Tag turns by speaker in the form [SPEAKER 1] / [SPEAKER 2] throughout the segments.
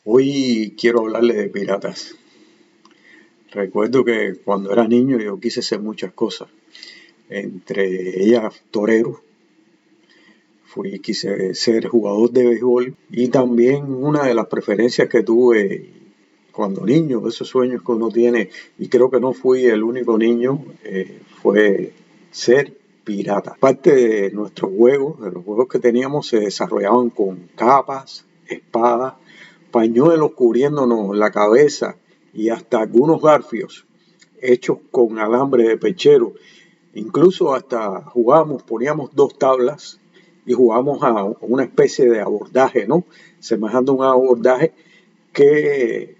[SPEAKER 1] Hoy quiero hablarle de piratas. Recuerdo que cuando era niño yo quise ser muchas cosas, entre ellas torero, quise ser jugador de béisbol y también una de las preferencias que tuve cuando niño, esos sueños que uno tiene, y creo que no fui el único niño, fue ser pirata. Parte de nuestros juegos, de los juegos que teníamos, se desarrollaban con capas, espadas, pañuelos cubriéndonos la cabeza y hasta algunos garfios hechos con alambre de pechero. Incluso hasta jugábamos, poníamos dos tablas y jugábamos a una especie de abordaje, ¿no? Semejando un abordaje que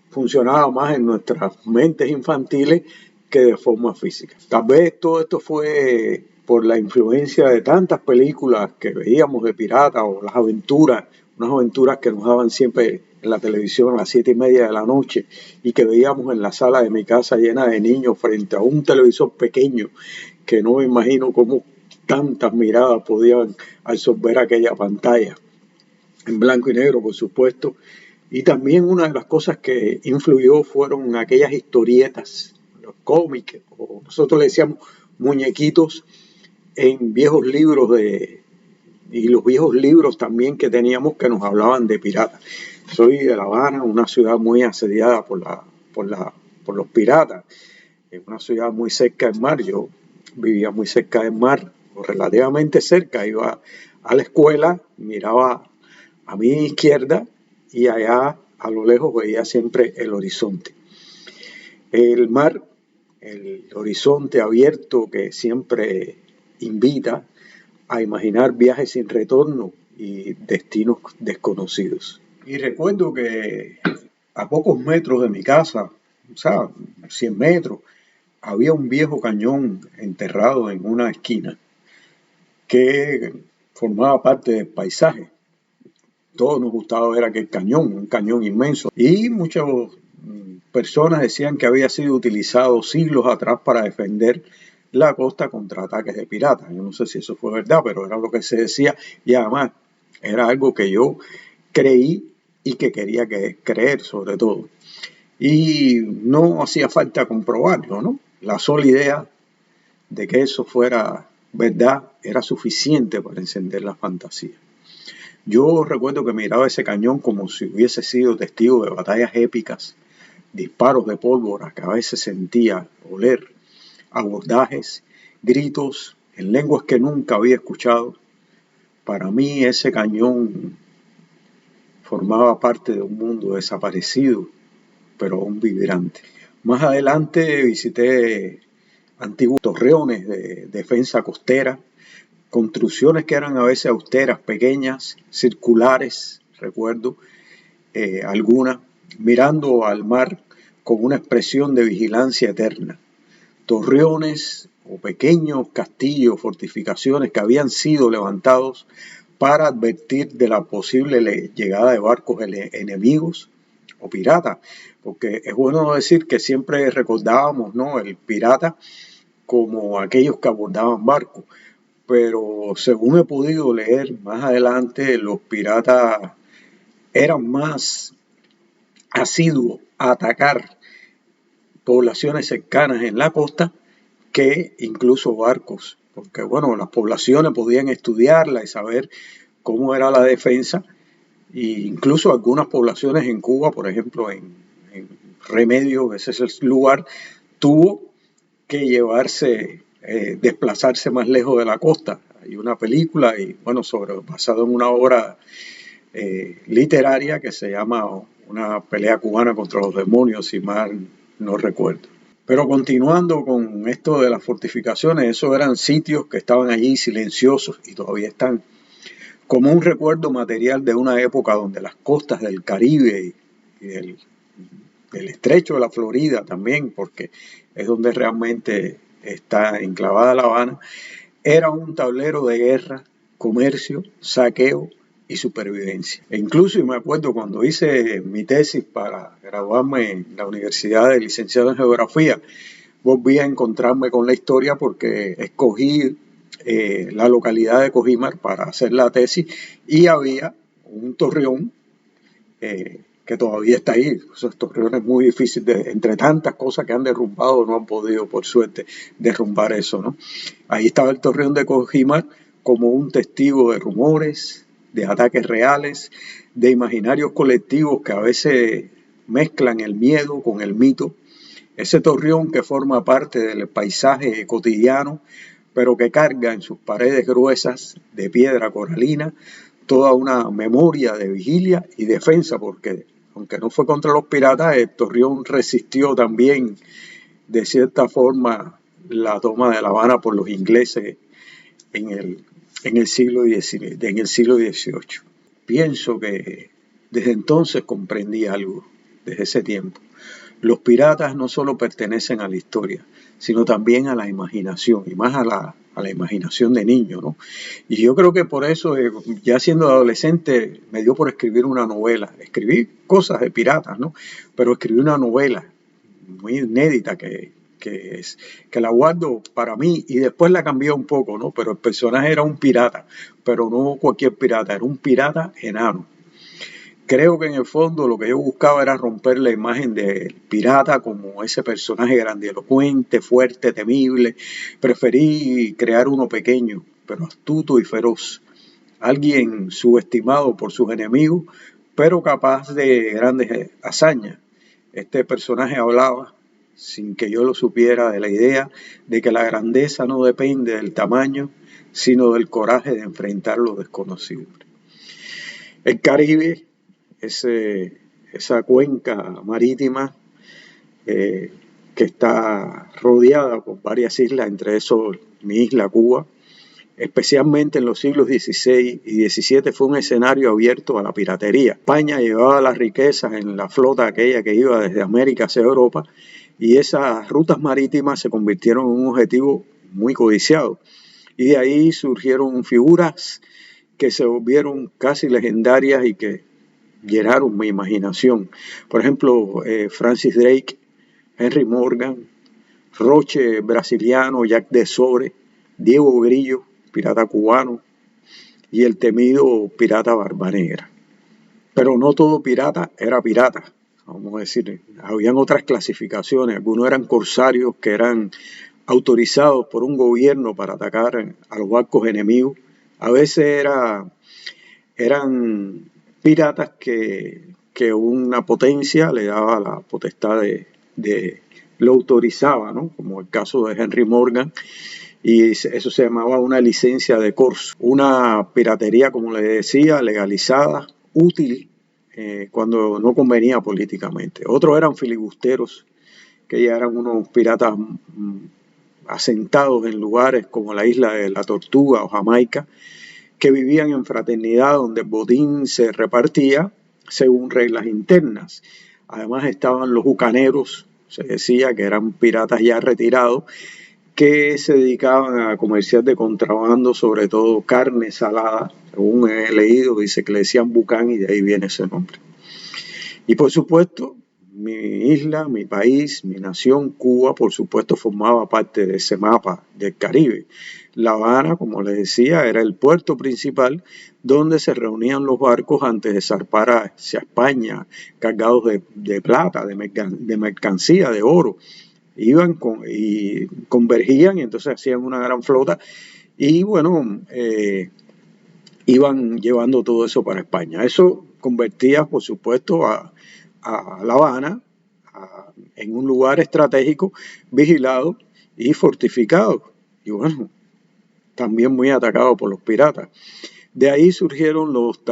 [SPEAKER 1] funcionaba más en nuestras mentes infantiles que de forma física. Tal vez todo esto fue por la influencia de tantas películas que veíamos de piratas o las aventuras, unas aventuras que nos daban siempre en la televisión a las 7:30 de la noche y que veíamos en la sala de mi casa llena de niños frente a un televisor pequeño que no me imagino cómo tantas miradas podían absorber aquella pantalla en blanco y negro, por supuesto. Y también una de las cosas que influyó fueron aquellas historietas, los cómics, o nosotros le decíamos muñequitos en viejos libros y los viejos libros también que teníamos que nos hablaban de piratas. Soy de La Habana, una ciudad muy asediada por los piratas, es una ciudad muy cerca del mar. Yo vivía muy cerca del mar, o relativamente cerca, iba a la escuela, miraba a mi izquierda y allá a lo lejos veía siempre el horizonte. El mar, el horizonte abierto que siempre invita a imaginar viajes sin retorno y destinos desconocidos. Y recuerdo que a pocos metros de mi casa, o sea, 100 metros, había un viejo cañón enterrado en una esquina que formaba parte del paisaje. Todos nos gustaba ver aquel cañón, un cañón inmenso. Y muchas personas decían que había sido utilizado siglos atrás para defender la costa contra ataques de piratas. Yo no sé si eso fue verdad, pero era lo que se decía y además era algo que yo creí y que quería creer sobre todo. Y no hacía falta comprobarlo, ¿no? La sola idea de que eso fuera verdad era suficiente para encender la fantasía. Yo recuerdo que miraba ese cañón como si hubiese sido testigo de batallas épicas, disparos de pólvora que a veces sentía oler, abordajes, gritos en lenguas que nunca había escuchado. Para mí ese cañón formaba parte de un mundo desaparecido, pero aún vibrante. Más adelante visité antiguos torreones de defensa costera, construcciones que eran a veces austeras, pequeñas, circulares, recuerdo algunas, mirando al mar con una expresión de vigilancia eterna. Torreones o pequeños castillos, fortificaciones que habían sido levantados para advertir de la posible llegada de barcos enemigos o piratas, porque es bueno decir que siempre recordábamos, ¿no?, el pirata como aquellos que abordaban barcos, pero según he podido leer más adelante, los piratas eran más asiduos a atacar poblaciones cercanas en la costa que incluso barcos, porque bueno, las poblaciones podían estudiarla y saber cómo era la defensa, e incluso algunas poblaciones en Cuba, por ejemplo en Remedios, ese es el lugar, tuvo que desplazarse más lejos de la costa. Hay una película y bueno, basado en una obra literaria que se llama Una pelea cubana contra los demonios, si mal no recuerdo. Pero continuando con esto de las fortificaciones, esos eran sitios que estaban allí silenciosos y todavía están, como un recuerdo material de una época donde las costas del Caribe y del estrecho de la Florida también, porque es donde realmente está enclavada La Habana, era un tablero de guerra, comercio, saqueo y supervivencia. E incluso me acuerdo cuando hice mi tesis para graduarme en la Universidad de Licenciado en Geografía, volví a encontrarme con la historia porque escogí la localidad de Cojimar para hacer la tesis y había un torreón que todavía está ahí. Esos torreones muy difíciles, entre tantas cosas que han derrumbado, no han podido, por suerte, derrumbar eso, ¿no? Ahí estaba el torreón de Cojimar como un testigo de rumores, de ataques reales, de imaginarios colectivos que a veces mezclan el miedo con el mito. Ese torreón que forma parte del paisaje cotidiano, pero que carga en sus paredes gruesas de piedra coralina toda una memoria de vigilia y defensa, porque aunque no fue contra los piratas, el torreón resistió también de cierta forma la toma de La Habana por los ingleses en el siglo XVIII. Pienso que desde entonces comprendí algo, desde ese tiempo. Los piratas no solo pertenecen a la historia, sino también a la imaginación, y más a la imaginación de niño, ¿no? Y yo creo que por eso, ya siendo adolescente, me dio por escribir una novela. Escribí cosas de piratas, ¿no? Pero escribí una novela muy inédita que la guardo para mí y después la cambié un poco, ¿no? Pero el personaje era un pirata, pero no cualquier pirata, era un pirata enano. Creo que en el fondo lo que yo buscaba era romper la imagen del pirata como ese personaje grandilocuente, fuerte, temible. Preferí crear uno pequeño, pero astuto y feroz. Alguien subestimado por sus enemigos, pero capaz de grandes hazañas. Este personaje hablaba, sin que yo lo supiera, de la idea de que la grandeza no depende del tamaño, sino del coraje de enfrentar lo desconocido. El Caribe, esa cuenca marítima que está rodeada por varias islas, entre esos mi isla Cuba, especialmente en los siglos XVI y XVII, fue un escenario abierto a la piratería. España llevaba las riquezas en la flota aquella que iba desde América hacia Europa, y esas rutas marítimas se convirtieron en un objetivo muy codiciado. Y de ahí surgieron figuras que se volvieron casi legendarias y que llenaron mi imaginación. Por ejemplo, Francis Drake, Henry Morgan, Roche brasiliano, Jack de Sore, Diego Grillo, pirata cubano, y el temido pirata Barba Negra. Pero no todo pirata era pirata, vamos a decir, habían otras clasificaciones. Algunos eran corsarios que eran autorizados por un gobierno para atacar a los barcos enemigos. A veces eran piratas que una potencia le daba la potestad lo autorizaba, ¿no? Como el caso de Henry Morgan, y eso se llamaba una licencia de corso, una piratería, como le decía, legalizada, útil cuando no convenía políticamente. Otros eran filibusteros, que ya eran unos piratas asentados en lugares como la isla de la Tortuga o Jamaica, que vivían en fraternidad donde el botín se repartía según reglas internas. Además estaban los bucaneros, se decía que eran piratas ya retirados, que se dedicaban a comerciar de contrabando, sobre todo carne salada. Según he leído, dice que le decían bucán y de ahí viene ese nombre. Y por supuesto, mi isla, mi país, mi nación, Cuba, por supuesto, formaba parte de ese mapa del Caribe. La Habana, como les decía, era el puerto principal donde se reunían los barcos antes de zarpar hacia España, cargados de plata, de mercancía, de oro. Iban y convergían y entonces hacían una gran flota y bueno, iban llevando todo eso para España. Eso convertía, por supuesto, a La Habana en un lugar estratégico, vigilado y fortificado. Y bueno, también muy atacado por los piratas. De ahí surgieron los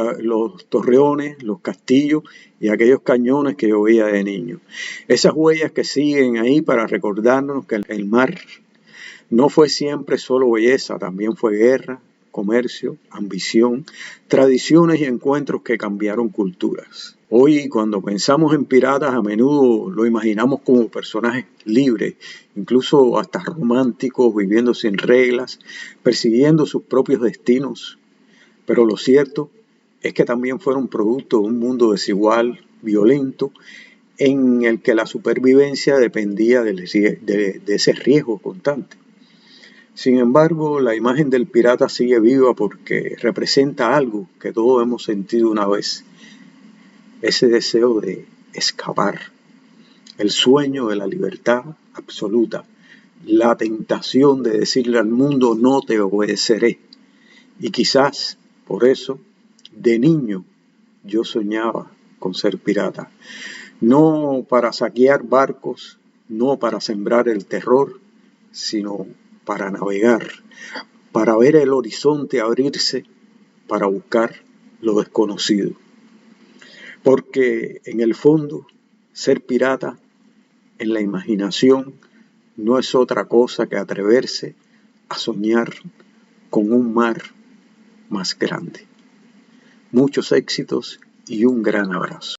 [SPEAKER 1] torreones, los castillos y aquellos cañones que yo veía de niño. Esas huellas que siguen ahí para recordarnos que el mar no fue siempre solo belleza, también fue guerra, comercio, ambición, tradiciones y encuentros que cambiaron culturas. Hoy, cuando pensamos en piratas, a menudo lo imaginamos como personajes libres, incluso hasta románticos, viviendo sin reglas, persiguiendo sus propios destinos. Pero lo cierto es que también fueron producto de un mundo desigual, violento, en el que la supervivencia dependía de ese riesgo constante. Sin embargo, la imagen del pirata sigue viva porque representa algo que todos hemos sentido una vez. ese deseo de escapar, el sueño de la libertad absoluta, la tentación de decirle al mundo no te obedeceré. Y quizás por eso, de niño, yo soñaba con ser pirata. No para saquear barcos, no para sembrar el terror, sino para navegar, para ver el horizonte abrirse, para buscar lo desconocido. Porque en el fondo, ser pirata en la imaginación no es otra cosa que atreverse a soñar con un mar más grande. Muchos éxitos y un gran abrazo.